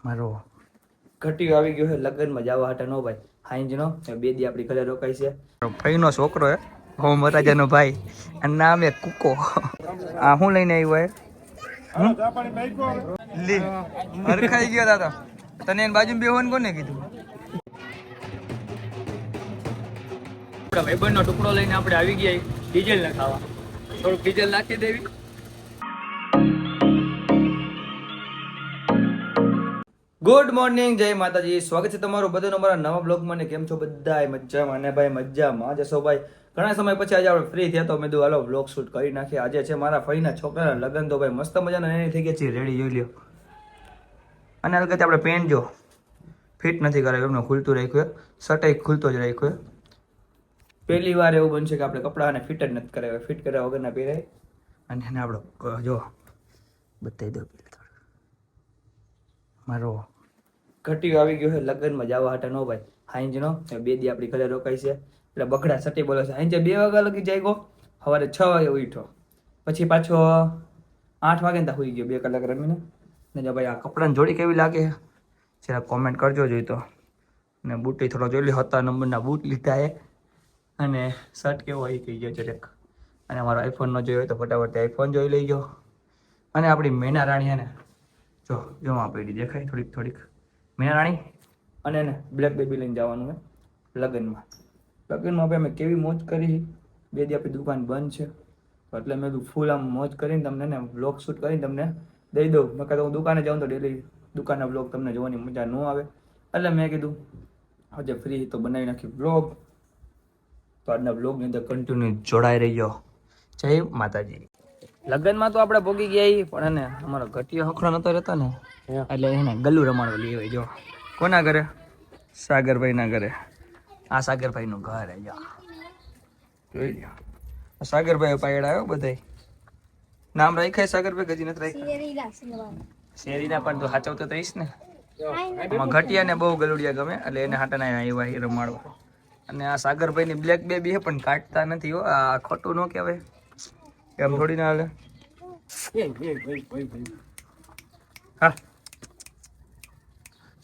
મારો ઘટીયો આવી ગયો છે લગ્નમાં જવા હાટે નો ભાઈ હાઈંજનો બે દી આપણી ઘરે રોકાઈ છે ભાઈનો છોકરો હે હોમ રાજાનો ભાઈ અને નામ એ કુકો આ હું લઈને આવ્યો હે લી હરખાઈ ગયો દાદા તને એની બાજુમાં બેહવાનું કોને કીધું વેબરનો ટુકડો લઈને આપણે આવી ગયા ડીઝલ ના ખાવા થોડુંક ડીઝલ નાખી દેવી ગુડ મોર્નિંગ જય માતાજી સ્વાગત છે તમારું બધાનું અમારા નવા બ્લોગમાં ને કેમ છો બધા મજામાં અને ભાઈ મજામાં જશો ભાઈ ઘણા સમય પછી આજે આપણે ફ્રી થયા તો મેં કીધું હાલો બ્લોગ શૂટ કરી નાખીએ આજે છે મારા ફઈના છોકરાના લગ્ન તો ભાઈ મસ્ત મજાના એની થઈ ગયા છે રેડી જોઈ લ્યો અને અલગત આપણે પેન્ટ જો ફિટ નથી કરાવ્યું એમને ખુલતું રાખ્યું શર્ટ ખુલતો જ રાખ્યો પહેલી વાર એવું બનશે કે આપણે કપડાને ફિટ જ નથી કરાવ્યા ફિટ કર્યા વગરના પહેરાય અને એને આપણો જો બતાવી દો મારો ઘટીયો આવી ગયો છે લગ્નમાં જવા હાટે નો ભાઈ હાઈંજનો બે દી આપણી ઘરે રોકાઈ છે એટલે બગડા સટી બોલે છે હાઈંજે 2 વાગ્યા લગી જાય ગયો સવારે 6 વાગે ઉઠ્યો પછી પાછો 8 વાગે ત્યાં સુઈ ગયો 2 કલાક રમીને ને જો ભાઈ આ કપડાની જોડી કેવી લાગે જરા કોમેન્ટ કરજો જોઈ તો ને બૂટી થોડો જોઈ લે 7 નંબરના બૂટ લીધા એ અને શર્ટ કેવો આવી ગઈ ગયો જરાક અને અમારો આઈફોન નો જોયો તો ફટાફટ આઈફોન જોઈ લઈ ગયો અને આપણી મેના રાણી ને જો જોવા પડી દેખાય થોડીક થોડીક મેના રાણી અને એને બ્લેક બેબી લઈને જવાનું છે લગ્નમાં ભાઈ અમે કેવી મોજ કરી બે દી આપણી દુકાન બંધ છે એટલે મેં કીધું ફૂલ આમ મોજ કરીને તમને ને વ્લોગ શૂટ કરીને તમને દઈ દઉં મેં કીધું હું દુકાને જાઉં તો ડેલી દુકાનના વ્લોગ તમને જોવાની મજા ન આવે એટલે મેં કીધું આજે ફ્રી તો બનાવી નાખી વ્લોગ તો આજના વ્લોગની અંદર કન્ટિન્યુ જોડાઈ રહ્યો જય માતાજી લગ્નમાં તો આપણે ભોગી ગયા પણ એને અમારો ઘટીયો હખડો નતો રહેતો ને એટલે એને ગલ્લુ રમાડવા લઈ આવ્યો જો કોના ઘરે સાગરભાઈના ઘરે આ સાગરભાઈનું ઘર જો જોઈ લો સાગરભાઈ પાયડા આવ્યો બધાય નામ રાખ્યા સાગરભાઈ ગજી નથી રાખ્યા શેરીના પણ તો સાચવતો થઈશ ને આમાં ઘટિયાને બહુ ગલુડિયા ગમે એટલે એને હાટાના આવ્યા રમાડવા અને આ સાગરભાઈની બ્લેક બેબી છે પણ કાઢતા નથી હો આ ખોટું ન કહેવાય એમ થોડી ના હાલે હા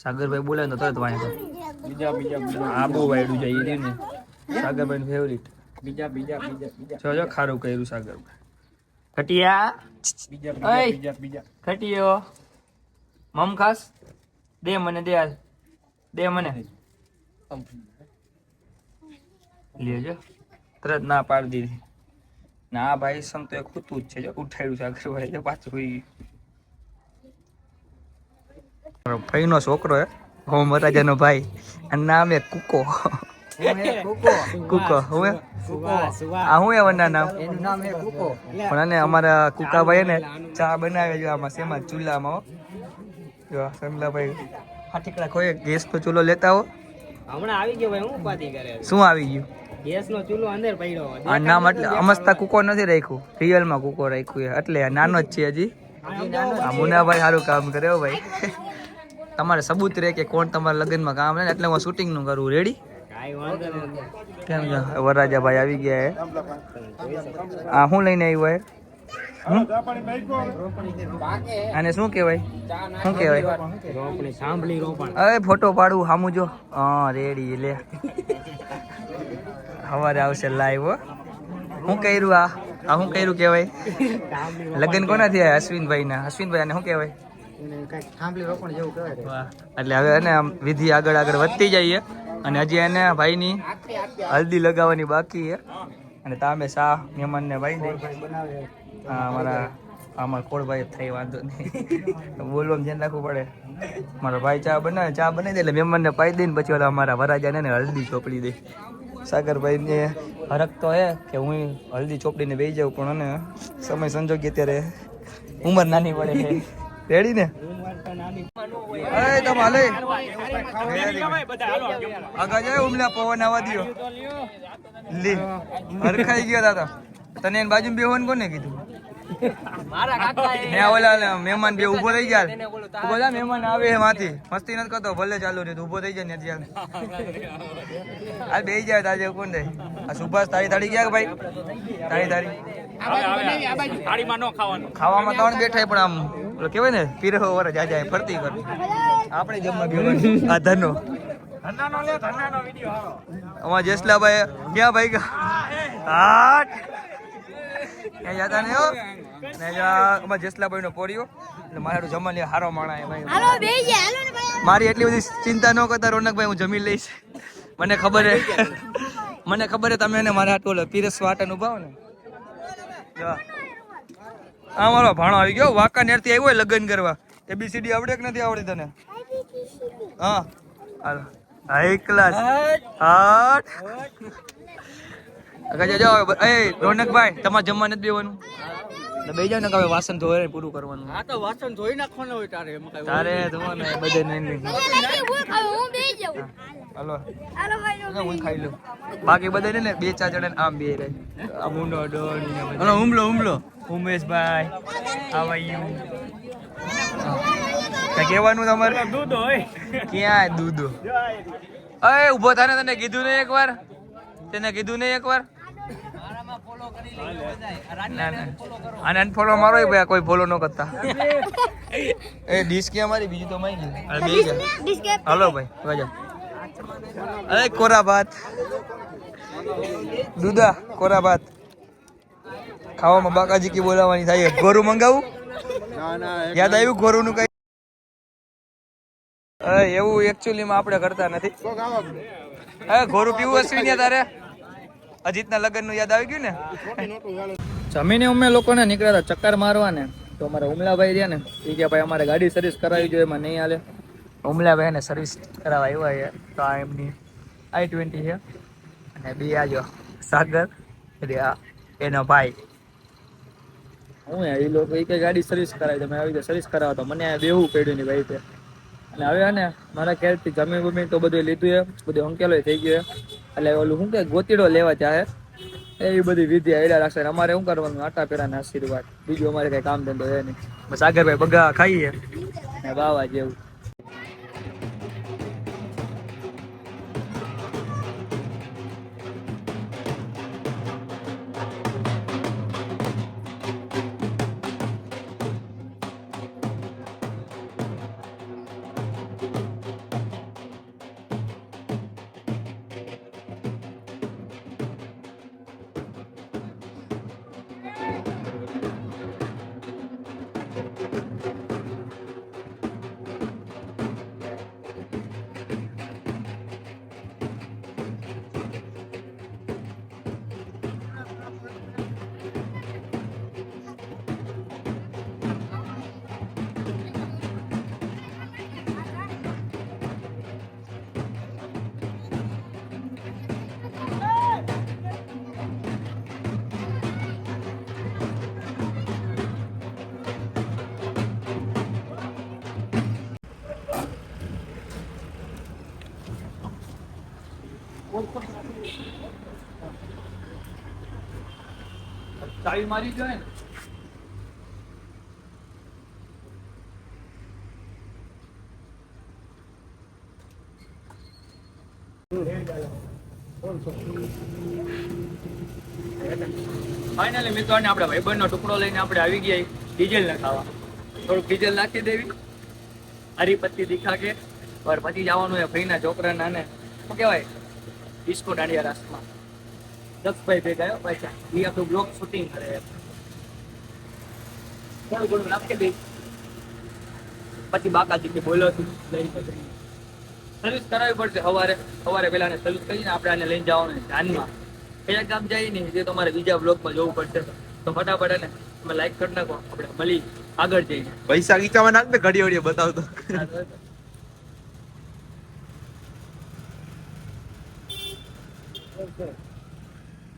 સાગરભાઈ બોલે તો તરત વાંચો બીજા આ બહુ વાયડું જાય ને સાગરભાઈ ફેવરિટ બીજા જો ખારું કર્યું સાગરભાઈ ઘટિયા બીજા ઘટિયો મમ ખાસ દે મને દે મને લેજો તરત ના પાડી દીધી ના ભાઈ સમ તો એક ખૂતું જ છે જો ઉઠાડ્યું સાગરભાઈ જો પાછું હોઈ મારો ભાઈનો છોકરો હે હોમ રાજાનો ભાઈ અને નામ એ કુકો કુકો હું આ હું એવના નામ એનું નામ હે કુકો પણ અને અમારા કુકાભાઈ ને ચા બનાવે જો આમાં સેમાં ચૂલામાં જો સમલાભાઈ હાટીકડા કોઈ ગેસ નો ચૂલો લેતા હો હમણાં આવી ગયો ભાઈ હું ઉપાધી કરે શું આવી ગયું ગેસ નો ચૂલો અંદર પડ્યો આ નામ એટલે અમસ્તા કુકો નથી રાખ્યું રિયલ માં કુકો રાખ્યું એટલે નાનો જ છે હજી આ મુનાભાઈ સારું કામ કરે હો ભાઈ તમારે સબૂત રહે કે કોણ તમારા લગ્નમાં કામ લે એટલે હું શૂટિંગ નું કરું રેડી કેમ વરરાજા ભાઈ આવી ગયા આ હું લઈને આવ્યો અને શું કહેવાય અરે ફોટો પાડવું સામું જો હા રેડી લે સવારે આવશે લાઈવ હું કર્યું આ શું કર્યું કહેવાય લગ્ન કોના થયા અશ્વિનભાઈ ના અશ્વિનભાઈ ને શું કહેવાય એટલે હવે એને આમ વિધિ આગળ વધતી જઈએ અને હજી એને ભાઈની હલ્દી લગાવવાની બાકી છે અને તામે શા મહેમાન ને ભાઈ દે હા અમારા કોળભાઈ થઈ વાંધો નહીં બોલવામાં ધ્યાન રાખવું પડે મારો ભાઈ ચા બનાવી દે એટલે મહેમાનને પાઈ દઈને પછી ઓલા અમારા વરાજાને ને હલ્દી ચોપડી દે સાગરભાઈને હરક તો હે કે હું હલ્દી ચોપડીને બેસી જાઉં પણ અને સમય સંજોગી અત્યારે ઉંમર નાની પડે છે રેડી ને આગળ જાય ઉમલા પવન આવવા દો લી હરખાઈ ગયો દાદા તને એની બાજુ બેહવાનું કોને કીધું મહેમાન બે ઉભો થઈ ગયા મહેમાન આવે માંથી મસ્તી નથી કરતો ભલે ચાલુ રહે ઉભો થઈ જાય ને આ બે જાય તાજે કોણ થાય આ સુભાષ તારી ગયા ભાઈ તારી ખાવામાં ત્રણ બેઠા પણ આમ ઓલો કહેવાય ને પીરહો વર જાજા ફરતી કર આપણે જમવા બેવાનું આ ધનો અમારા જેસલાભાઈ ક્યાં ભાઈ હાટ ક્યાં જતા ને હો ને અમારા જેસલાભાઈ નો પોરિયો એટલે મારું જમવા લે હારો માણા ભાઈ મારી એટલી બધી ચિંતા ન કરતા રોનકભાઈ હું જમી લઈશ મને ખબર હે તમે એને મારા હાથ ઓલો પીરસ વાટન ઉભાવ ને આ મારો ભાણો આવી ગયો વાંકા નેરથી આવ્યો હોય લગ્ન કરવા ABCD આવડે કે નથી આવડે તને હા હાલો હાઈ ક્લાસ હાટ અગા જો એ રોનકભાઈ તમારે જમવા નથી બેવાનું તો બેહી જાવ ને કે હવે વાસણ ધોઈને પૂરું કરવાનું હા તો વાસણ ધોઈ નાખવાનું હોય તારે એમ કઈ તારે ધોવાનું બધે નહીં હું બેહી જાઉં હાલો હાલો ભાઈ હું ખાઈ લઉં બાકી બધા ને 2-4 જણા આમ બે રહે આ મુંડો ડોન હલો હુમલો ઉમેશભાઈ હાવ આર યુ કઈ કહેવાનું તમારે દૂધ હોય ક્યાં દૂધો અય ઊભો થાને તને કીધું નહીં એકવાર ના આને અનફોલો મારો ભાઈ કોઈ ફોલો ન કરતા એ ડીશ ક્યાં મારી બીજી તો મારી ગઈ અરે બે ગયા હાલો ભાઈ વાજા અરે કોરા ભાત દૂધા કોરા ભાત ખાવામાં બાકાજી કી બોલાવાની થાય ગોરું મંગાવું યાદ આવ્યું ગોરું નું કઈ એવું એકચ્યુઅલી માં આપણે કરતા નથી ગોરું પીવું હશે ને તારે અજીતના લગ્ન નું યાદ આવી ગયું ને જમીને અમે લોકોને નીકળ્યા હતા ચક્કર મારવા ને તો અમારા ઉમલાભાઈ રહ્યા ને એ કે ભાઈ અમારે ગાડી સર્વિસ કરાવી જોઈએ એમાં નહીં હાલે ઉમલાભાઈ ને સર્વિસ કરાવવા આવ્યા છે તો આ એમની i20 છે અને બે આજો સાગર એનો ભાઈ હું એ લોકો એ કે ગાડી સર્વિસ કરાવી તમે આવી રીતે સર્વિસ કરાવો તો મને બેવું પડ્યું ની ભાઈ અને હવે ને મારા ખ્યાલથી જમીન બમીન તો બધું લીધું છે બધું અંકેલો થઈ ગયો એટલે ઓલું શું કે ગોતીડો લેવા ચાહે એવી બધી વિધિ આયડા રાખશે અમારે શું કરવાનું આટા પેરાના આશીર્વાદ બીજું અમારે કઈ કામ ધંધો છે નહીં બસ સાગરભાઈ બગા ખાઈએ ને વાવા જેવું ચાવી મારી જોઈએ ને ફાઇનલી મિત્રો આપણે ભાઈબંધનો ટુકડો લઈને આપણે આવી ગયા ડીઝલ નખાવા થોડુંક ડીઝલ નાખી દેવી હરીપત્તી દીખા કે પર પછી જવાનું એ ભાઈના છોકરાના ને શું કહેવાય ડિસ્કો દાંડિયા રાસમાં દક્ષભાઈ ભેગા પાછા એ આપણું બ્લોગ શૂટિંગ કરે થોડું ઘણું નાખી દઈ પછી બાકાજી બોલો છું સર્વિસ કરાવવી પડશે સવારે પહેલા સર્વિસ કરીને આપણે આને લઈને જવાનું ધ્યાનમાં કયા કામ જાય નહીં તે તમારે બીજા બ્લોગમાં જોવું પડશે તો ફટાફટ એને તમે લાઈક કરી નાખો આપણે મળી આગળ જઈને પૈસા ગીચામાં નાખ ને ઘડી ઘડી બતાવતો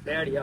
રેડી